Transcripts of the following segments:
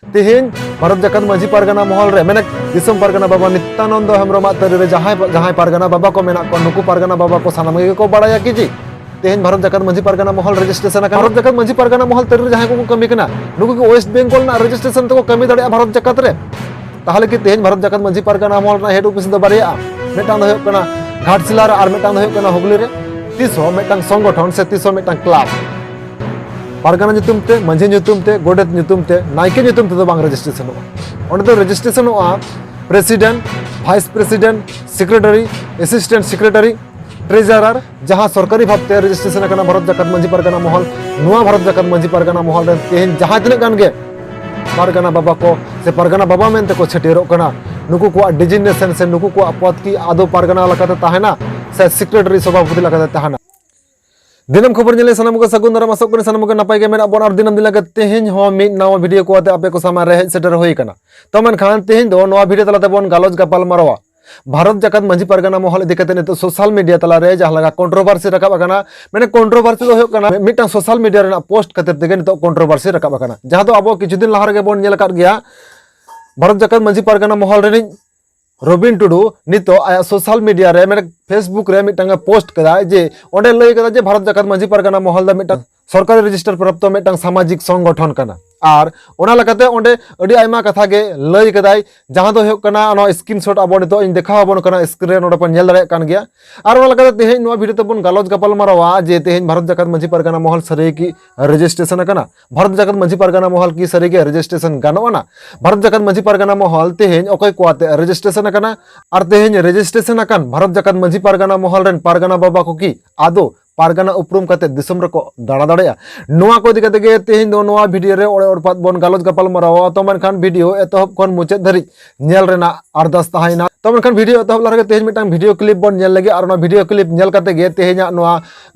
तेहेन भारत जाकत माझी पारगाना महल रे मेने दिसम पारगाना बाबा नित्यानंद हेम्ब्रम तरी रे जहां पारगाना बाबा को मेना को नुकु पारगाना बाबा को सानाम गे को बड़ाया की जी तेहेन भारत जाकत माझी पारगाना महल रजिस्ट्रेशन भारत जाकत माझी पारगाना महल तरी जहां को कमी कना नुकु को वेस्ट बेंगल ना रजिस्ट्रेशन तो कमी दड़े भारत जाकत रे ताहले कि तेहेन भारत जाकत माझी पारगाना महल ना हेड ऑफिस दो बारिया मेटांग दो होय कना घाटशिला रे आर मेटांग दो होय कना हुगली रे तीसो मेटांग संगठन से तीसो मेटांग club Pargana nyutum te manjhi nyutum te godet nyutum te naike nyutum te do bang registration onde do registration president vice president secretary assistant secretary treasurer जहां सरकारी भाव ते registration kana भारत जाकत माझी पारगाना महल नुआ भारत जाकत माझी पारगाना महल रे तेहेन जहां तिना गान गे पारगाना बाबा को से पारगाना बाबा मेनते को छेटेरो कना नुकु को डिजिग्नेशन से नुकु को पद की आदो पारगाना लकाते ताहेना से सेक्रेटरी सभापति लकाते ताहेना दिनम खबर नेले सनम को सगुन दाराम आसोक कने सनम को नपाय गे मेना बोन आर दिनम दिला तेहेन हो मि नवा वीडियो को आते आपे को सामा रे सेटर होई कना तो मन खान तेहेन दो नवा वीडियो तलाते बोन गालोज गपाल मारवा भारत जाकत माझी पारगाना महल दिकते ने तो सोशल मीडिया तला रे जहां लगा कंट्रोवर्सी रकाब कना मैंने कंट्रोवर्सी दो हो कना मिटा सोशल मीडिया रे पोस्ट खातिर तेगे ने तो कंट्रोवर्सी रकाब कना जहां तो अब किछु दिन लहार गे बोन नेल काट गया भारत जाकत माझी पारगाना महल रे रबिन टुडू नितो आया सोशल मीडिया रे मेरे फेसबुक रे मिटांगा पोस्ट कदा जे ओंडे लई कदा जे भारत जाकत माझी पारगाना महल दा मिटा सरकारी रजिस्टर प्राप्त मिटांग सामाजिक संगठन कना आर ओना लकाते ओंडे अडी आयमा कथा गे लई कदाय जहां दो हो कना ओना स्क्रीनशॉट आबो नितो इन देखा आबो कना स्क्रीन रे ओंडे पन नेल दारे कान गया आर ओना लकाते तेहेन नोवा वीडियो तबन गालोज गपाल मारवा जे तेहेन भारत जाकत माझी पारगाना महल सरे की रजिस्ट्रेशन कना भारत जाकत माझी पारगाना महल की सरे के रजिस्ट्रेशन गानोना भारत जाकत माझी पारगाना महल तेहेन ओकय कोआते रजिस्ट्रेशन कना आर तेहेन रजिस्ट्रेशन अकन भारत जाकत माझी पारगाना महल रेन पारगाना बाबा को की आदो पारगाना उपरुम कते दिसम रको दाड़ा दाड़या नोआ को दिकते गे तेहिन दो नोआ वीडियो रे ओड़े ओड़पात बोन गालोज गपाल मारावा तो मनखान वीडियो एतहब खन मुचाद धरि नेल रेना अरदास ताहाइना तो मनखान वीडियो एतहब लागे तेहिन मिटांग वीडियो क्लिप बोन नेल लगे और वीडियो क्लिप नेल कते गे तेहिना नोआ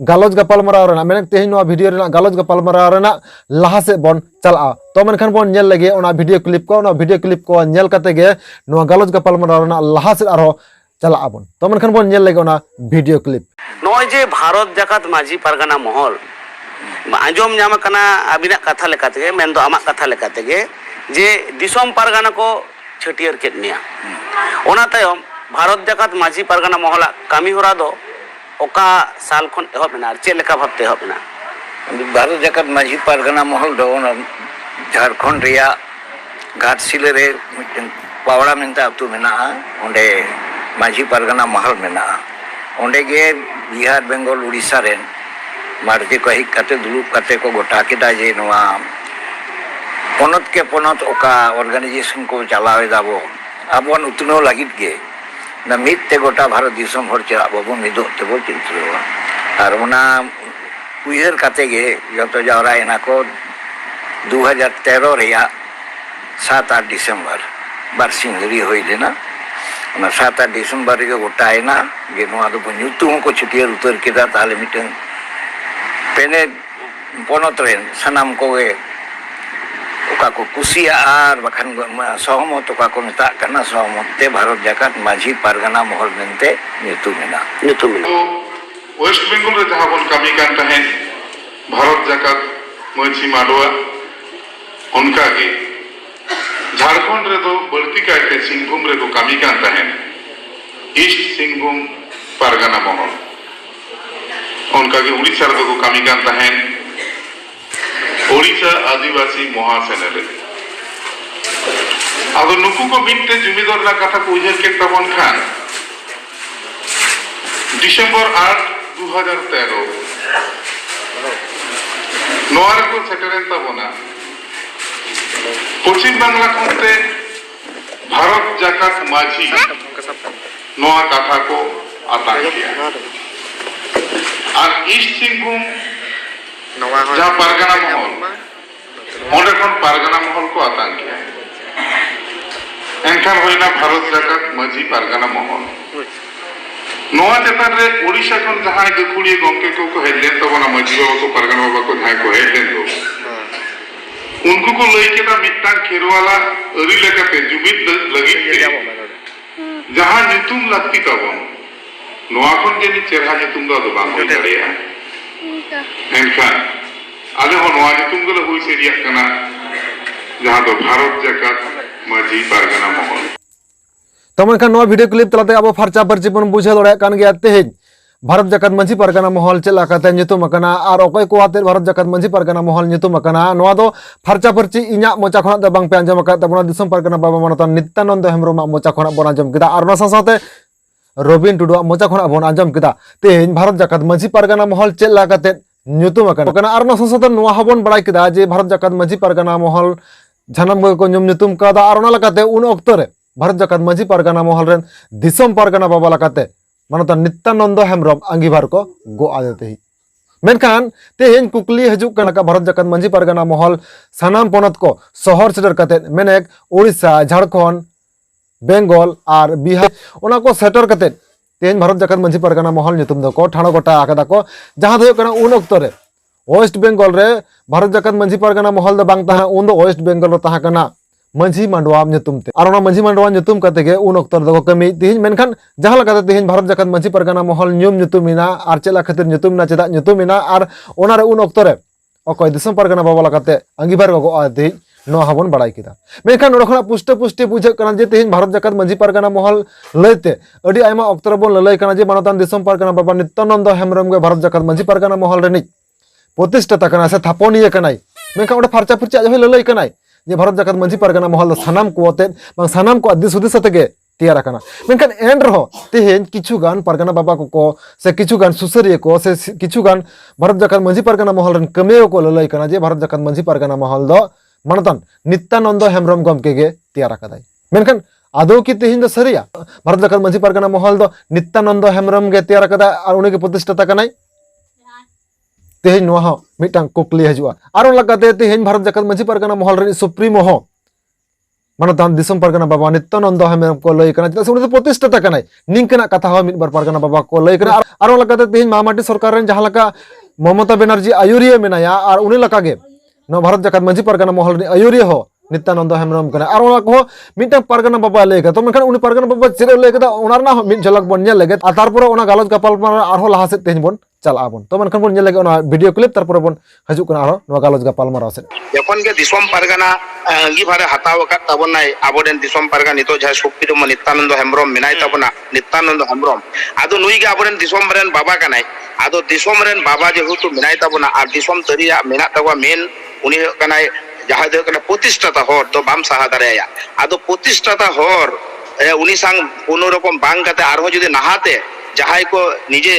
गालोज गपाल माराव रेना मेने तेहिन नोआ वीडियो रेना गालोज गपाल माराव रेना लाहा से बोन चला तो मनखान बोन नेल लगे ओना वीडियो क्लिप को नेल कते गे नोआ गालोज गपाल माराव रेना लाहा से आरो चला आबन तो मनखान बोन नेल लगे ओना वीडियो क्लिप नय जे भारत जाकत माझी पारगाना महल आंजम नाम कना अबिना कथा लेकाते मेन दो आमा कथा लेकाते जे दिसम पारगाना को छटियर केदनिया ओना तायम भारत जाकत माझी पारगाना महल कामी होरा दो ओका साल खन एहबना चे लेका भाबते एहबना भारत जाकत माझी पारगाना महल दो झारखंड रिया घाटशिला रे पावड़ा मेनता अतु मेना ओंडे माझी पारगाना महल मेना ओंडे गे बिहार बेंगल उड़ीसा रेन मार्के को हिक कते दुलुप कते को गोटा केदा जे नोआ पोनत के पोनत ओका ऑर्गेनाइजेशन को चलावे दाबो आबोन उतनो लागित गे ना मित ते गोटा भारत दिसम हर चला बाबो मिदो तेबो चिंतलो आर ओना उयहर कते गे जतो जावरा एना को 2013 रेया 7-8 दिसंबर बारसिंगरी होई लेना 7-8 दिसंबर के गोटायना गे नोआ दो ᱧᱩᱛᱩᱢ को छुटियर उतर केदा ताले मिटन पेने पोनत रेन सनाम को गे ओका को कुसिया आर बखान सहमत ओका को मेता कना सहमत ते भारत जाकत माझी पारगाना महल मेनते ᱧᱩᱛᱩᱢ वेस्ट बेंगल रे जहां बन कमी कान तहेन भारत जाकत माझी माडवा उनका गे झारखंड रे दो बड़ती कायते सिंहभूम रे को कमी कान तहेन ईस्ट सिंहभूम पारगाना महल उनका के उड़ीसा रे को कमी कान तहेन ओडिशा आदिवासी महासेना रे अब नुकु को मिनटे जुमीदार ला कथा को उजर के तबन खान दिसंबर 8 2013 नोआर को सेटरेन तबना पश्चिम बांगला खनते भारत जाकत माझी नोआ कथा को आतंक किया और ईस्ट सिंहभूम जहां पारगाना महल ओंडे खन पारगाना महल को आतंक किया एनखान होइना भारत जाकत माझी पारगाना महल नोआ चेतन रे ओडिशा खन जहां गखुड़ी गंके को हेलेन तबना माझी बाबा को पारगाना बाबा को जहां को हेलेन दो उनको को लई केदा मिटांग खेरवाला अरी लेकाते जुमिद लगित के जहां ᱧᱩᱛᱩᱢ लगती तबन नोआ खन जेनी चेहरा ᱧᱩᱛᱩᱢ दो बांग हो दाड़िया एनखान आले हो नोआ ᱧᱩᱛᱩᱢ गलो हुई सेरिया कना जहाँ तो भारत जाकात माझी पारगाना महल तो मेनखान नवा वीडियो क्लिप तलाते अब फरचा फरची बन बुझे दड़े कान गया तेज भारत जाकात माझी पारगाना महल चला काते nyutum akana ar okoy ko ate Bharat जाकात माझी पारगाना महल nyutum akana नवा दो फरचा फरची इnya मोचा खना द बांग पे अंजम का तबना दिसम पारगाना बाबा मनतन नित्यानंद हेम्ब्रम मोचा खना बन अंजम किदा और नसा साथे रबिन टुडू मोचा खना बन अंजम किदा तेज भारत जाकात माझी पारगाना महल चला काते nyutum akana और नसा साथे नवा हबन बड़ाई किदा जे भारत जाकात माझी पारगाना महल जानम को nyutum kada और ona lakate un oktore Bharat जाकात माझी पारगाना महल रेन दिसम पारगाना बाबा लकाते मानता नित्यानंद हेम्ब्रम अंगीभार को गो आदेते ही मेनखान तेहेन कुकली हजू कना भारत जाकात माझी पारगाना महल सानाम पोनत को शहर सेटर कते मेनेक ओडिशा झारखंड बेंगल और बिहार ओना को सेटर कते तेहेन भारत जाकात माझी पारगाना महल nyutum दो को ठाणो गोटा आकादा को जहां दो कना उन ओक्तो रे वेस्ट बेंगल रे भारत जाकात माझी पारगाना महल द बांग ताहा उन दो वेस्ट बेंगल रो ताहा कना मंझी मांडवा nyutum te और मंझी Mandwa nyutum kate ge un oktor do kami tihin menkan jahala kate tihin Bharat जाकात माझी पारगाना महल nyutum ina ar chela khatir nyutum na cheda nyutum ina ar onare un oktore okoy disam pargana baba lakate angibar go adi no habon badai kida menkan okhona puste puste bujhe kana je tihin Bharat जाकात माझी पारगाना महल leite adi aima oktor bon lelai kana je manatan disam pargana baba nityananda hemram ge Bharat जाकात माझी पारगाना महल reni प्रतिष्ठा kana se thaponiye kanai menkan oda farcha furcha ajo lelai kanai जे भारत जाकात माझी पारगाना महल सानाम को अते बांग सानाम को Addis हुदिस अतगे तैयार आकाना मेनखान N रहो तेहेन किछुगान पारगाना बाबा को से किछुगान सुसरिये को से किछुगान भारत जाकात माझी पारगाना महल रन कमेयो को ललई कना जे भारत जाकात माझी पारगाना महल दो मानतन नित्यानंद हेम्ब्रम गमके गे तैयार आकादाय मेनखान आदौ की तेहेन दो सरिया भारत जाकात माझी पारगाना महल दो नित्यानंद हेम्ब्रम गे तैयार आकादा और उनी के प्रतिष्ठा कनाय तेहेन नोहा मिटांग कुकली हजुआ आरो लगाते तेहेन भारत जाकात माझी पारगाना महल रे सुप्रीमो हो मानतान दिसम पारगाना बाबा नित्यानंद हेम्ब्रम को लई कना चदा उनी प्रतिष्ठा कनाय निंकना कथा हो मिट बार पारगाना बाबा को लई कना आरो लगाते तेहेन मामाटी सरकार रेन जहां लका ममता बनर्जी आयुरिया मेनाया और उनी लका गे न भारत जाकात माझी पारगाना महल रे आयुरिया हो नित्यानंद हेम्ब्रम कना और ओना को मिटांग पारगाना बाबा लई का तो मेनखान उनी पारगाना बाबा चेरे लई कदा ओनारना मिट झलक बन नेल लेगे आ तारपर ओना गालज गपाल आरो लाहा से तेहेन बन चला बन तो मेनखान बन नेल लेगे ओना वीडियो क्लिप तारपर बन हजू कना आरो नो गालज गपाल माराव से जखन के दिसम पारगाना अंगीभारे हाताव का तबनाय आबोडेन दिसम पारगाना नितो जहा सुप्रीमो नित्यानंद हेम्ब्रम मेनाय तबना नित्यानंद हेम्ब्रम आदो नुई के आबोडेन दिसम रेन बाबा कनाय आदो दिसम रेन बाबा जेहुतु मेनाय तबना आर दिसम तरिया मेना तबा मेन उनी कनाय जहां दो कना प्रतिष्ठाता हर तो बाम साहा दारेया आदो प्रतिष्ठाता हर उनी सांग कोनो रकम बांग काते आरो जदि नाहाते जहां को निजे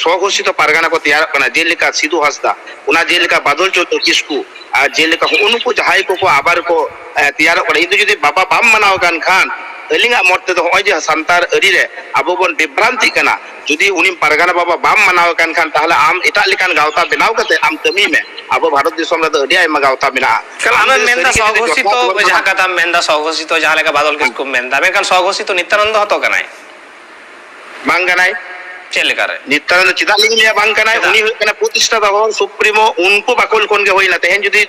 स्वघोषित पारगाना को तैयार करना जेलिका सिद्धू हंसदा उना जेलिका बादल चौधरी किसकू आ जेलिका उनको जहां को आबार को तैयार कर इदु जदि बाबा बाम मनाव कान खान अलिंगा मरते तो होय जे संतार अरी रे आबो बन विभ्रांति कना जदि उनी पारगाना बाबा बाम मनाव कान खान ताहले आम एटा लिकान गावता बनाव कते आम कमी में आबो भारत दिसम रे अडी आयमा गावता मेना कल आम मेंदा स्वघोषित जहां कथा मेंदा स्वघोषित जहां लेका बादल किसकू मेंदा मेकन स्वघोषित नित्यानंद हतो कनाय बांग कनाय चेलेकारे नित्यानंद चिदा लिंग बांग कनाय उनी कना प्रतिष्ठा हो सुप्रीमो उनको बाकल कोन के होइना तेहेन जदि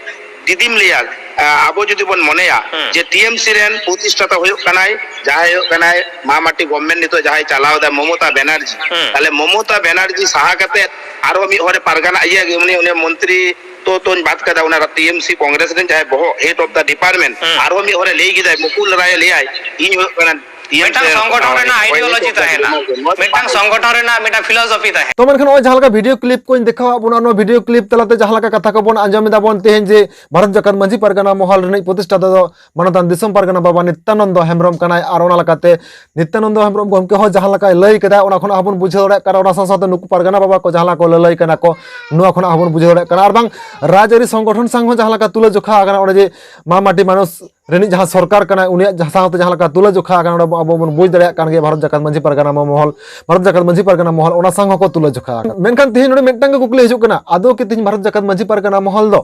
दिदिम लिया आबो जदि बन मनेया जे टीएमसी रेन प्रतिष्ठाता होय कनाय जहाय कनाय मामाटी गवर्नमेंट नितो जहाय चलाव दा ममता बनर्जी ताले ममता बनर्जी साहा कते आरो मी होरे पारगाना इया उनी मंत्री तो बात कदा उना टीएमसी कांग्रेस रेन जहाय बहो हेड ऑफ द डिपार्टमेंट आरो मी होरे लेगी दा मुकुल राय लेआय इन कना मेटांग संगठन रे ना आइडियोलॉजी ताहेना मेटांग संगठन रे ना मेटा फिलोसफी ताहे तो मेनखान ओय जहां वीडियो क्लिप को देखा बुना नो वीडियो क्लिप तलाते जहां कथा को बन आंजम दाबन तेहेन जे भारत जाकात माझी पारगाना महल रे प्रतिष्ठा दो मानतान दिसम पारगाना बाबा नित्यानंद हेम्ब्रम कनाय आर ओना लकाते नित्यानंद हेम्ब्रम गमके हो जहां लका लई कदा ओना खन आबन बुझे दरे कारण ओना साथे नुकु पारगाना बाबा को जहां को लई कना को नुआ खन आबन बुझे दरे कारण आर बांग राजआरी संगठन संग जहां लका तुले जोखा आगना ओने जे मामाटी मानुस रेनी जहां सरकार कना उनिया जहां साथे जहां लका तुले जोखा आगना आबो बन बुझ दरे कान गे भारत जाकात माझी पारगाना महल भारत जाकात माझी पारगाना महल ओना संग को तुले जोखा मेनखान तेहेन नोडे मेटटांग कुकली हिजुक कना आदो के तेहेन भारत जाकात माझी पारगाना महल दो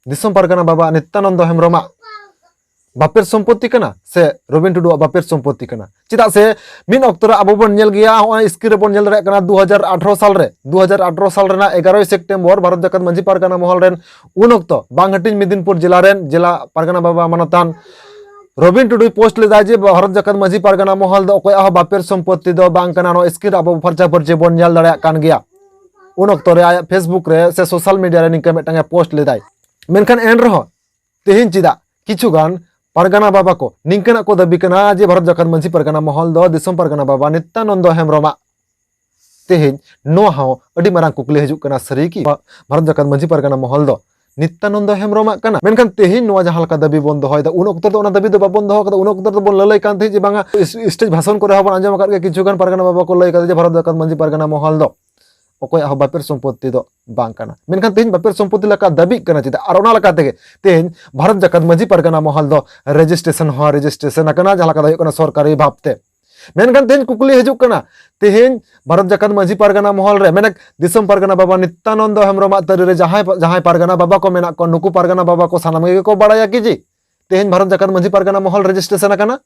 दिसम पारगाना बाबा नित्यानंद हेम्ब्रम बापेर सम्पत्ति कना से रबिन टुडू बापेर सम्पत्ति कना चिदा से मिन अक्तर आबो बन नेल गया होय स्क्रीन रे बन नेल रे कना 2018 साल रे 2018 साल रेना 11 सेप्टेम्बर भारत जाकात माझी पारगाना महल रेन उन अक्तो बांगहटिन मिदिनपुर जिला रेन जिला पारगाना बाबा मानतान रबिन टुडू पोस्ट ले जे भारत जाकात माझी पारगाना महल दो कोय बापेर सम्पत्ति दो बांग कना नो स्क्रीन आबो फरचा फरचे बन नेल दड़े कान गया उन अक्तो रे फेसबुक रे से सोशल मीडिया रे निके मेटांगे पोस्ट ले दाय मेनखान एन रहो तेहिन चिदा किछुगान पारगाना बाबा को निंकना को दाबी कना जे भारत जाकात मांझी पारगाना महल दो दिसम पारगाना बाबा नित्यानंद हेम्ब्रम तेहेन नो हाव अडी मारांग कुकली हजूक कना सरी की भारत जाकात मांझी पारगाना महल दो नित्यानंद हेम्ब्रम कना मेनखान तेहेन नोआ जहां लका दाबी बन दोहयदा उन ऑक्तो दो दाबी दो बाबन दोह कदा उन ऑक्तो दो बन ललय कान थे जे बांगा स्टेज भाषण करे हबन आंजम आकाद के किछुगान पारगाना बाबा को लय कदा जे भारत जाकात मांझी पारगाना महल दो ओकोय आह बापेर सम्पत्ति दो बांग कना मेनखान तेहेन बापेर सम्पत्ति लका दाबी कना चिता आर ओना लका तेगे तेहेन भारत जाकात मांझी पारगाना महल दो रजिस्ट्रेशन कना जहां लका दो कना सरकारी भाबते मेनखान तेहेन कुकली हजूक कना तेहेन भारत जाकात मांझी पारगाना महल रे मेनक दिसम पारगाना बाबा नित्यानंद हेम्ब्रम तरी रे जहां पारगाना बाबा को मेना को नुकु पारगाना बाबा को सानाम गे को बाड़ाया कि जी तेहेन भारत जाकात मांझी पारगाना महल रजिस्ट्रेशन कना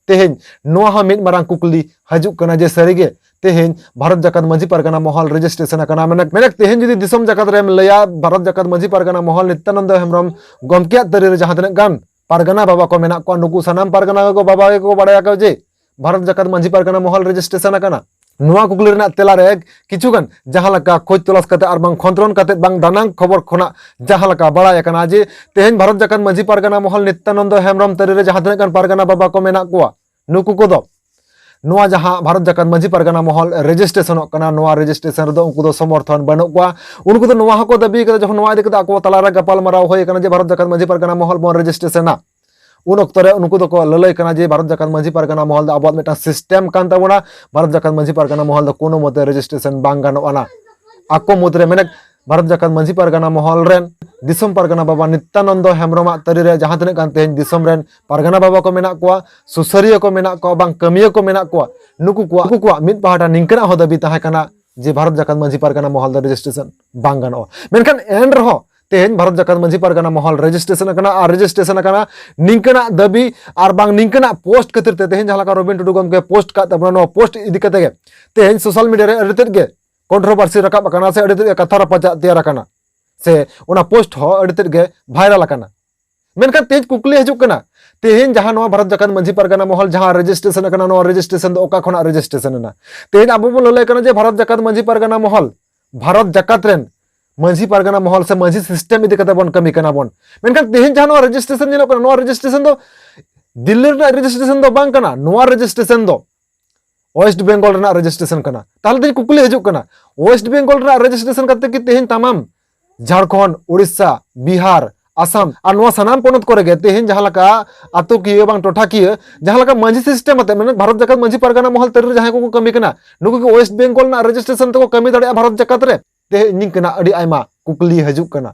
तेहेन नोआ हा मिद मारांग कुकली हजूक कना जे सरीगे तेहेन भारत जाकात मांझी पारगाना महल रजिस्ट्रेशन कना मेनक तेहेन जुदी दिसम जाकात रेम लया भारत जाकात मांझी पारगाना महल नित्यानंद हेम्ब्रम गमकिया तरी रे जहां तने गान पारगाना बाबा को मेना को नुकु सानाम पारगाना को बाबा गे को बाड़ाया को जे भारत जाकात मांझी पारगाना महल रजिस्ट्रेशन कना नोआ कुकली रेना तेला रे किछुगान जहां लका खोज तलाश कते आर बांग खंत्रोन कते बांग दानांग खबर खोना जहां लका बाड़ाय कना जे तेहेन भारत जाकात मांझी पारगाना महल नित्यानंद हेम्ब्रम तरी रे जहां तने गान पारगाना बाबा को मेना कोआ नुकु को दो नोआ जहां भारत जाकात मांझी पारगाना महल रजिस्ट्रेशन कना नोआ रजिस्ट्रेशन रे उनको दो समर्थन बनो कोआ उनको दो नोआ हको दाबी कदा जखन नोआ दिकता को तलारा गपाल माराव होय कना जे भारत जाकात मांझी पारगाना महल बन रजिस्ट्रेशन उन ऑक्तो रे उनको दो को ललय कना जे भारत जाकात मांझी पारगाना महल दा आबाद मेटा सिस्टम कान ताबोना भारत जाकात मांझी पारगाना महल दा कोनो मते रजिस्ट्रेशन बांग गानोआना आको मुद्रे मेनक भारत जाकात मांझी पारगाना महल रेन दिसम पारगाना बाबा नित्यानंद हेम्ब्रम तरी रे जहां तने कान तेहेन दिसम रेन पारगाना बाबा को मेना कोआ सुसरिया को मेना कोआ बांग कमिया को मेना कोआ नुकु कोआ मिद पहाटा निंकना हो दाबी ताहे कना जे भारत जाकात मांझी पारगाना महल दा रजिस्ट्रेशन बांग गानोआ मेनखान एन रहो तेहेन भारत जाकात मांझी पारगाना महल रजिस्ट्रेशन कना आर रजिस्ट्रेशन कना निंकना दाबी आर बांग निंकना पोस्ट खातिर ते तेहेन जहां लका रबिन टुडू गमके पोस्ट का तबना नो पोस्ट इदी कते गे तेहेन सोशल मीडिया रे अडितेद गे कंट्रोवर्सी रकाब कना से अडितेद कथा रपाचा तैयार कना से ओना पोस्ट हो अडितेद गे वायरल कना मेनखान तेज कुकली हजूक कना तेहेन जहां नो भारत जाकात मांझी पारगाना महल जहां रजिस्ट्रेशन कना नो रजिस्ट्रेशन दो ओका खना रजिस्ट्रेशन ना तेहेन आबो बो ललय कना जे भारत जाकात मांझी पारगाना महल भारत जाकात रेन मांझी पारगाना महल से मांझी सिस्टम इदी कते बन कमी कना बन मेनखान तेहेन जहां नो रजिस्ट्रेशन जेनो कना नो रजिस्ट्रेशन दो दिल्ली रे रजिस्ट्रेशन दो बांग कना नो रजिस्ट्रेशन दो वेस्ट बेंगल रेना रजिस्ट्रेशन कना ताहले तेज कुकली हजूक कना वेस्ट बेंगल रेना रजिस्ट्रेशन करते कि तेहेन तमाम झारखंड उड़ीसा बिहार आसाम और नोआ सानाम पोनत करे गे तेहेन जहां लका आतो किए बांग टोठा किए जहां लका मांझी सिस्टम अते मेन भारत जाकात मांझी पारगाना महल तरी जहां को कमी कना नुकु के वेस्ट बेंगल ना रजिस्ट्रेशन तो कमी दाड़े भारत जाकात रे तेहेन निंकना अडी आयमा कुकली हजूक कना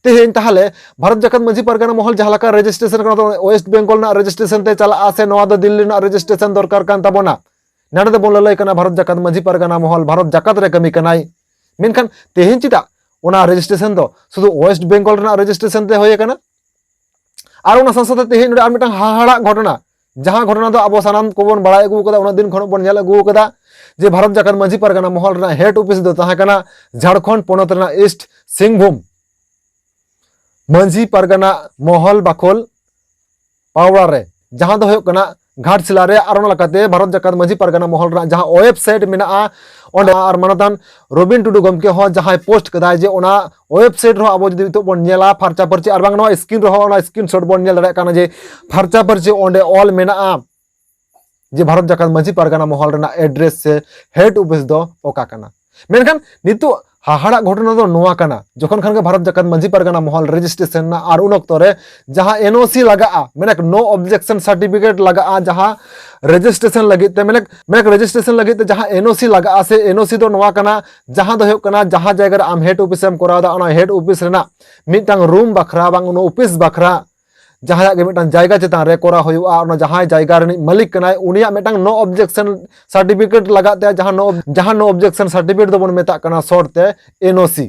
तेहेन ताहले भारत जाकात मांझी पारगाना महल जहां लका रजिस्ट्रेशन कना तो वेस्ट बेंगल ना रजिस्ट्रेशन ते चला आसे नोआ दो दिल्ली ना रजिस्ट्रेशन दरकार कान ताबोना नाडे दो बोन ललय कना भारत जाकात मांझी पारगाना महल भारत जाकात रे कमी कनाय मेनखान तेहेन चिता ओना रजिस्ट्रेशन दो शुधु वेस्ट बेंगल रेना रजिस्ट्रेशन ते होय कना आर ओना संसद तेहेन आर मिटन हाहाड़ा घटना जहां घटना दो आबो सानाम को बन बड़ाय अगु कदा ओना दिन खन बन नेल अगु कदा जे भारत जाकात मांझी पारगाना महल रेना हेड ऑफिस दो ताहा कना झारखंड पोनत रेना ईस्ट सिंहभूम मांझी पारगाना महल बाखोल पावड़ा रे जहां दो होय कना घाटशिला रे आर ओना लकाते भारत जाकात मांझी पारगाना महल रेना जहां वेबसाइट मेना ओंडे आर मानतान रबिन टुडू गमके हो जहां पोस्ट कदाय जे ओना वेबसाइट रो आबो जदि तो बन नेला फारचा परची आर बांग नो स्क्रीन रो ओना स्क्रीनशॉट बन नेल दाड़े काना जे फारचा परची ओंडे ऑल मेना जे भारत जाकात मांझी पारगाना महल रेना एड्रेस से हेड ऑफिस दो ओका कना मेनखान नितु हाहाड़ा घटना दो नोआ कना जखन खान के भारत जाकात मांझी पारगाना महल रजिस्ट्रेशन ना आर उन ऑक्तो रे जहां एनओसी लगा मेनक नो ऑब्जेक्शन सर्टिफिकेट लगा जहां रजिस्ट्रेशन लगी ते मेनक रजिस्ट्रेशन लगी ते जहां एनओसी लगा से एनओसी दो नोआ कना जहां दो होय कना जहां जायगा रे आम हेड ऑफिस एम करादा ओना हेड ऑफिस रेना मिटांग रूम बखरा बांग नो ऑफिस बखरा जहां के मिटन जायगा चेतान रे करा होयुआ ओना जहां जायगा रे मालिक कनाय उनिया मिटन नो ऑब्जेक्शन सर्टिफिकेट लगाते जहां नो ऑब्जेक्शन सर्टिफिकेट दो बन मेता कना शॉर्ट ते एनओसी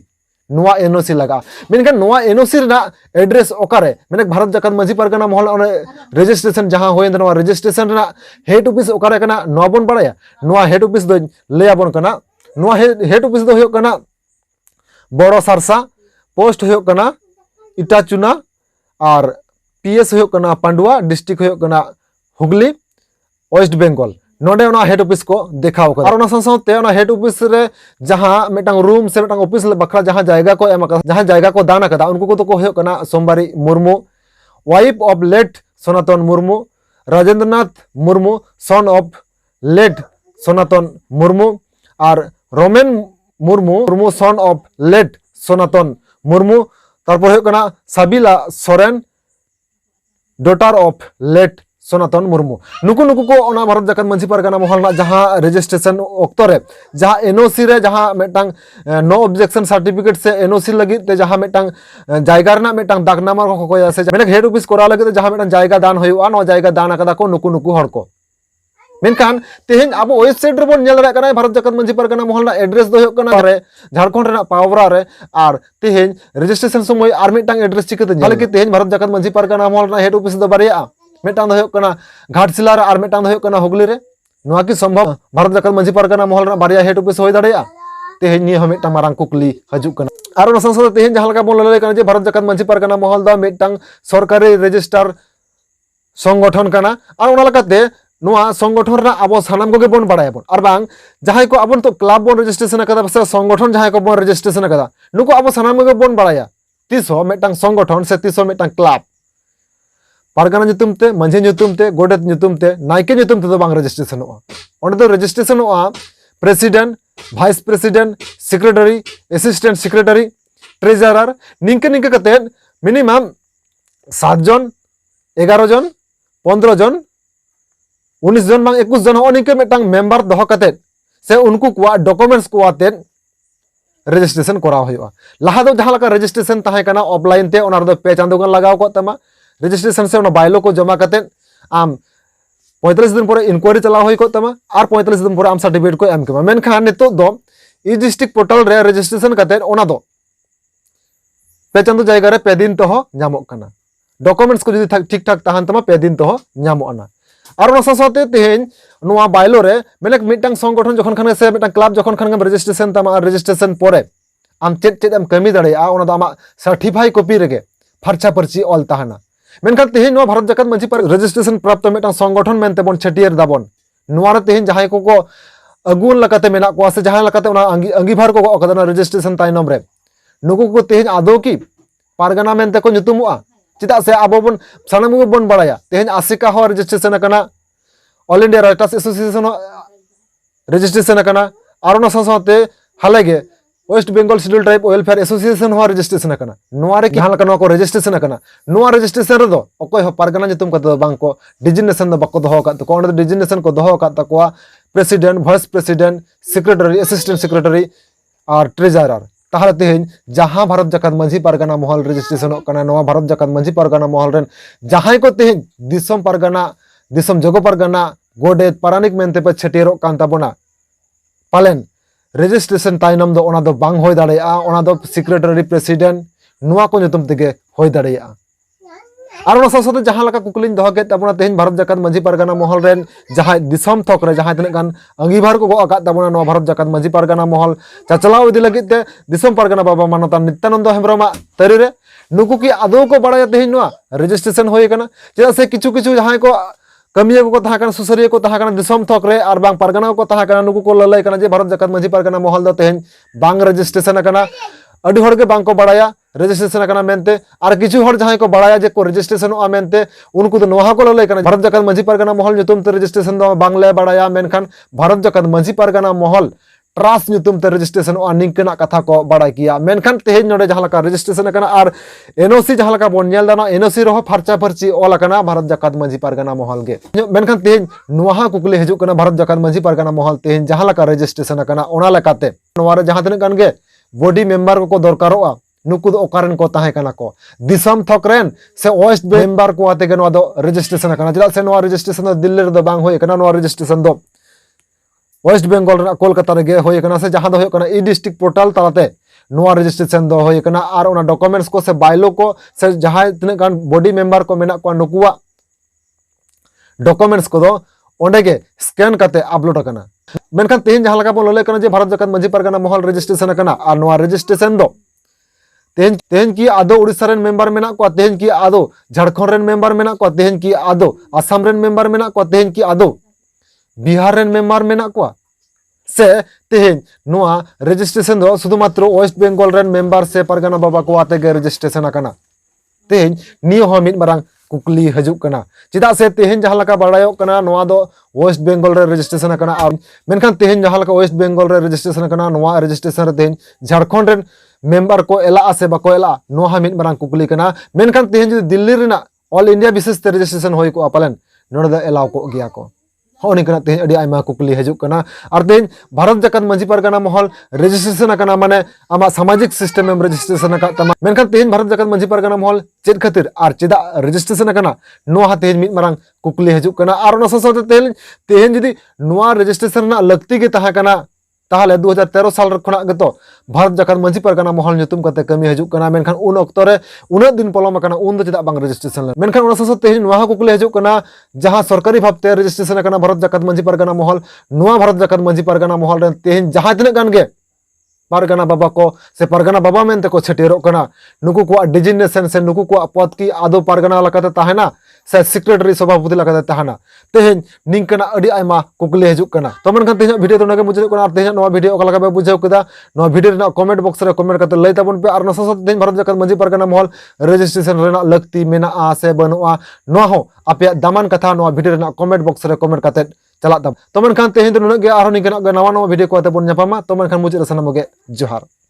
नोआ एनओसी लगा मेनखान नोआ एनओसी रेना एड्रेस ओकारे मेनक भारत जाकात मांझी पारगाना महल ओने रजिस्ट्रेशन जहां होय नोआ रजिस्ट्रेशन रेना हेड ऑफिस ओकारे कना नोआ बन बाड़ाया नोआ हेड ऑफिस दो ले आबन कना नोआ हेड ऑफिस दो होय कना बड़ो सरसा पोस्ट होय कना इटाचुना और पीएस होय कना पांडुआ डिस्ट्रिक्ट होय कना हुगली वेस्ट बेंगल नोडे ओना हेड ऑफिस को देखाव कदा और ओना संसते ओना हेड ऑफिस रे जहां मेटांग रूम से मेटांग ऑफिस बखरा जहां जायगा को एम जहां जायगा को दान कदा उनको को तो को होय कना Sombari Murmu wife of late Sanatan Murmu, Rajendranath Murmu son of late Sanatan Murmu और Romen Murmu son of late Sanatan Murmu तारपर हुयुग कना Sabila Soren daughter of late Sanatan Murmu नुकु नुकु को ओना भारत जाकत मंझी पारगाना महल ना जहां रजिस्ट्रेशन ऑक्टो रे जहां एनओसी रे जहां मेटांग नो ऑब्जेक्शन सर्टिफिकेट से एनओसी लगी ते जहां मेटांग जायगा रना मेटांग दागनामा को कोया से मेने हेड ऑफिस कोरा लगी जहां मेटांग जायगा दान होयुआ नो जायगा दान आकदा को नुकु नुकु हर को मेनखान तेहेन अब वेबसाइट रे बोन नेल रे कना भारत जाकत मंझी पारगाना महल ना एड्रेस दो कना रे झारखंड रे पावरा रे और तेहेन रजिस्ट्रेशन समय आर मेटांग एड्रेस चिकते हाले कि तेहेन भारत जाकत मंझी पारगाना महल ना हेड ऑफिस दो बारिया मेटांग दो कना घाटशिला रे और मेटांग दो कना हुगली रे नोआ की संभव भारत जाकत मंझी पारगाना महल ना बारिया हेड ऑफिस होय दाड़िया तेहेन नि हम मेटांग मारांग कुकली हजू कना और संसद तेहेन जहां लगा बोन लले कना जे भारत जाकत मंझी पारगाना महल दा मेटांग सरकारी रजिस्टर संगठन कना और ओना लकाते नोआ संगठन रा अब सानाम को बोन बाड़ाय बोन और बांग जहां को अब तो क्लब बोन रजिस्ट्रेशन कदा से संगठन जहां को बोन रजिस्ट्रेशन कदा नुको अब सानाम को बोन बाड़ाया तीसो मेटांग संगठन से तीसो मेटांग club Pargana nyutum te manjhi nyutum te godet nyutum te naike nyutum te do bang registration oa onde do registration oa president vice president secretary assistant secretary treasurer ninke ninke kate minimum 7 jon 11 jon 15 jon 19 John bang 21 জন অনেকে মেটাং member দহ কাতে সে উনকু কোয়া documents কোয়াতে registration করা হইবা লাহা দো জাহা লকা registration তাহে কানা অফলাइन ते ओनार दो पे चांदो गन लगाव को तमा रजिस्ट्रेशन से बायलो को जमा करते आम 45 दिन पर इनक्वायरी चला हुई को तमा और 45 दिन पर आम सर्टिफिकेट को एम केमा मेनखान नितो दो ई डिस्ट्रिक्ट पोर्टल रे रजिस्ट्रेशन करते ओना दो पे चांदो जायगा रे पे दिन तो नामो कना डॉक्यूमेंट्स को जदी ठीक ठाक ताहान तमा पे दिन तो नामो आना और ओना साथे तेहेन नोआ बायलो रे मेलेक मिटांग संगठन जखन खान से मिटांग क्लब जखन खान रजिस्ट्रेशन तमा रजिस्ट्रेशन परे आम चेत चेत एम कमी दाड़िया ओना दो आमा सर्टिफाई कॉपी रेगे फरचा परची ऑल ताहाना मेनखान तेहेन नोआ भारत जाकत मंझी पर रजिस्ट्रेशन प्राप्त मिटांग संगठन मेनते बोन छटियर दाबन नोआ रे तेहेन जहां को अगुन लकाते मेना को से जहां लकाते ओना अंगीभार को अकदना रजिस्ट्रेशन ताइनम रे नुकु को तेहेन आदो की पारगाना मेनते को nyutumua चिदा से आबो बोन सानाम को बोन बाड़ाया तेहेन आसिका हो रजिस्ट्रेशन कना all India writers association registration कना और ओना साथे हालेगे west Bengal schedule tribe welfare association हो रजिस्ट्रेशन कना नोआ रे जहां लका को रजिस्ट्रेशन कना नोआ रजिस्ट्रेशन रे दो ओकोय हो पारगाना nyutum कत बांग को डिजिग्नेशन दो बको दोहो कत को ओंडे डिजिग्नेशन को दोहो कत तकोआ president vice president secretary assistant secretary और ट्रेजरर ताहले तेहेन जहां भारत जाकत मंझी पारगाना महल रजिस्ट्रेशन कना नोआ भारत जाकत मंझी पारगाना महल रेन जहां को तेहेन दिसम पारगाना दिसम जगो पारगाना गोडेत पारानिक मेनते पे छटियरो कान ताबोना पालेन रजिस्ट्रेशन ताइनम दो ओना दो बांग होय दाड़िया ओना दो सेक्रेटरी प्रेसिडेंट नोआ को nyutum तेगे होय दाड़िया और ओना साथे जहां लका कुकलिन दो के ताबोना तेहेन भारत जाकत मंझी पारगाना महल रेन जहां दिसम थक रे जहां तने गान अंगीभार को आका ताबोना नोआ भारत जाकत मंझी पारगाना महल चाचलाव इदि लगित ते दिसम पारगाना बाबा मानता नित्यानंद हेम्ब्रमा तरी रे नुकु की आदो को बाड़ाया तेहेन नोआ रजिस्ट्रेशन होय कना चेदा से किछु किछु जहां को कमिया को तहाकन सुसरिया को तहाकन दिसम थक रे और बांग पारगाना को तहाकन नुकु को ललय कना जे भारत जाकत मंझी पारगाना महल दो तेहेन बांग रजिस्ट्रेशन कना अडी हर के बांग को बाड़ाया रजिस्ट्रेशन कना मेनते और किछु हर जहां को बाड़ाया जे को रजिस्ट्रेशन आ मेनते उनको तो नोहा को ललय कना भारत जाकत मंझी पारगाना महल nyutum ते रजिस्ट्रेशन दो बांगले बाड़ाया मेनखान भारत जाकत मंझी पारगाना महल ट्रास nyutum ते रजिस्ट्रेशन आ निंकना कथा को बाड़ाय किया मेनखान तेहेन नोडे जहां लका रजिस्ट्रेशन कना और एनओसी जहां लका बोन नेल दाना एनओसी रहो फरचा फरची ऑल कना भारत जाकत मंझी पारगाना महल गे मेनखान तेहेन नोहा कुकले हिजु कना भारत जाकत मंझी पारगाना महल तेहेन जहां लका रजिस्ट्रेशन कना ओना लकाते नोआ रे जहां तने गान गे बॉडी मेंबर को दरकारोआ नुकु दो ओकारेन को ताहे कना को दिसम थकरेन से वेस्ट मेंबर को आते गनो दो रजिस्ट्रेशन कना चिदा से नोआ रजिस्ट्रेशन दिल्ली रे दो बांग होय कना नोआ रजिस्ट्रेशन दो वेस्ट बेंगल रे कोलकाता रे गे होय कना से जहां दो होय कना ई डिस्ट्रिक्ट पोर्टल तालाते नोआ रजिस्ट्रेशन दो होय कना और ओना डॉक्यूमेंट्स को से बायलो को से जहां तने गान बॉडी मेंबर को मेना को नुकुआ डॉक्यूमेंट्स को दो ओंडे गे स्कैन करते अपलोड कना मेनखान तेहेन जहां लका बोन लले कना जे भारत जाकत मंझी पारगाना महल रजिस्ट्रेशन कना और नोआ रजिस्ट्रेशन दो तेहेन की आदो उड़ीसा रेन मेंबर मेना को तेहेन की आदो झारखंड रेन मेंबर मेना को तेहेन की आदो आसाम रेन मेंबर मेना को तेहेन की आदो बिहार रेन मेंबर मेना को से तेहेन नोआ रजिस्ट्रेशन दो शुधुमात्र वेस्ट बेंगल रेन मेंबर से पारगाना बाबा को आते गे रजिस्ट्रेशन कना तेहेन नियो हो मिद मारांग कुकली हजूक कना चिदा से तेहेन जहां लका बाड़ायोक कना नोआ दो वेस्ट बेंगल रे रजिस्ट्रेशन कना और मेनखान तेहेन जहां लका वेस्ट बेंगल रे रजिस्ट्रेशन कना नोआ रजिस्ट्रेशन रे तेहेन झारखंड रेन मेंबर को एला से बाको एला नोहा मिट मारंग कुकली कना मेनखान तेहेन जो दिल्ली रेना ऑल इंडिया बेसिस ते रजिस्ट्रेशन होय को पालन नोडे द एलाव को गया को होनी कना तेहेन अडी आयमा कुकली हजूक कना और तेहेन भारत जाकत मांझी पारगाना महल रजिस्ट्रेशन कना माने आमा सामाजिक सिस्टम में रजिस्ट्रेशन का तमा मेनखान तेहेन भारत जाकत मांझी पारगाना महल चेद खातिर और चेदा रजिस्ट्रेशन कना नोहा तेहेन मिट मारंग कुकली हजूक कना और ओना साथ तेहेन जदी नोआ रजिस्ट्रेशन ना लगती के तहा कना ताहले 2013 साल खना गतो भारत जाकत मांझी पारगाना महल ᱧᱩᱛᱩᱢ कते कमी हजूक कना मेनखान उन ऑक्टो रे उना दिन पलम कना उन दो चेदा बांग रजिस्ट्रेशन ले मेनखान ओना साथ तेहेन नोहा कुकली हजूक कना जहां सरकारी भाबते रजिस्ट्रेशन कना भारत जाकत मांझी पारगाना महल नोआ भारत जाकत मांझी पारगाना महल रे तेहेन जहां तिना गान गे पारगाना बाबा को से पारगाना बाबा मेनते को छटियरोक कना नुकु को डिजिग्नेशन से नुकु को पद की आदो पारगाना लकाते ताहेना से सेक्रेटरी सभापति लकाते ताहेना तेहेन निंकना अडी आयमा कुकली हजूक कना तो मेनखान तेहेन वीडियो तो नगे मुझे कना तेहेन नोआ वीडियो ओका लका बे बुझाव केदा नोआ वीडियो रेना कमेंट बॉक्स रे कमेंट करते लई ताबन पे और नसा साथ तेहेन भारत जाकत मांझी पारगाना महल रजिस्ट्रेशन रेना लगती मेना आ से बनुआ नोआ हो आपे दामान कथा नोआ वीडियो रेना कमेंट बॉक्स रे कमेंट करते चला तब तो मेनखान तेहेन तो नुनगे आरो निकना नवा नवा वीडियो को आते बन ᱧᱟᱯᱟᱢᱟ तो मेनखान मुझे सनम गे जोहार।